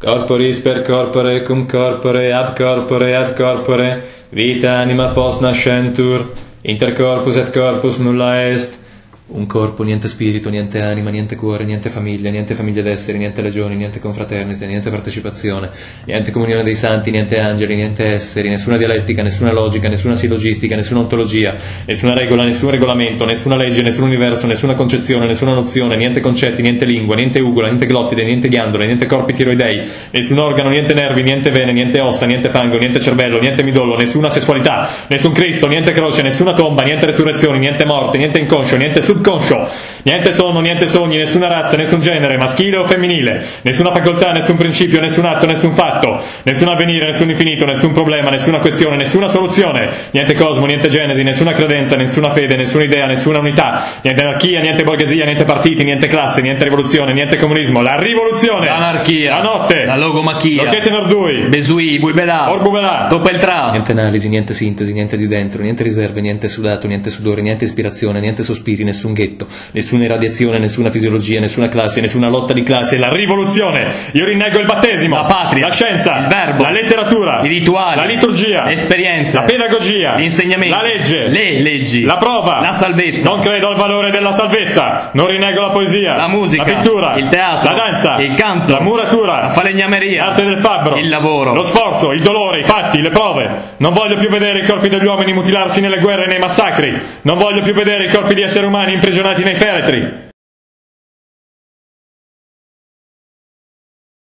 Corporis per corpore, cum corpore, ab corpore, ad corpore, vita anima post nascentur, inter corpus et corpus nulla est. Un corpo, niente spirito, niente anima, niente cuore, niente famiglia d'esseri, niente legioni, niente confraternite, niente partecipazione, niente comunione dei santi, niente angeli, niente esseri, nessuna dialettica, nessuna logica, nessuna sillogistica, nessuna ontologia, nessuna regola, nessun regolamento, nessuna legge, nessun universo, nessuna concezione, nessuna nozione, niente concetti, niente lingua, niente ugola, niente glottide, niente ghiandole, niente corpi tiroidei, nessun organo, niente nervi, niente vene, niente ossa, niente fango, niente cervello, niente midollo, nessuna sessualità, nessun Cristo, niente croce, nessuna tomba, niente resurrezioni, niente morte, niente inconscio, niente subconscio, niente sonno, niente sogni, nessuna razza, nessun genere, maschile o femminile, nessuna facoltà, nessun principio, nessun atto, nessun fatto, nessun avvenire, nessun infinito, nessun problema, nessuna questione, nessuna soluzione, niente cosmo, niente genesi, nessuna credenza, nessuna fede, nessuna idea, nessuna unità, niente anarchia, niente borghesia, niente partiti, niente classe, niente rivoluzione, niente comunismo, la rivoluzione, l'anarchia, la notte, la logomachia, l'occhiette nordui, Besui, Buibelà, Orbubelà, Doppeltrà, niente analisi, niente sintesi, niente di dentro, niente riserve, niente sudato, niente sudore, niente ispirazione, niente sospiri, nessun ghetto, nessuna irradiazione, nessuna fisiologia, nessuna classe, nessuna lotta di classe, la rivoluzione, io rinnego il battesimo, la patria, la scienza, il verbo, la letteratura, i rituali, la liturgia, l'esperienza, la pedagogia, l'insegnamento, la legge, le leggi, la prova, la salvezza, non credo al valore della salvezza, non rinnego la poesia, la musica, la pittura, il teatro, la danza, il canto, la muratura, la falegnameria, l'arte del fabbro, il lavoro, lo sforzo, il dolore, i fatti, le prove. Non voglio più vedere i corpi degli uomini mutilarsi nelle guerre e nei massacri, non voglio più vedere i corpi di esseri umani imprigionati nei feretri.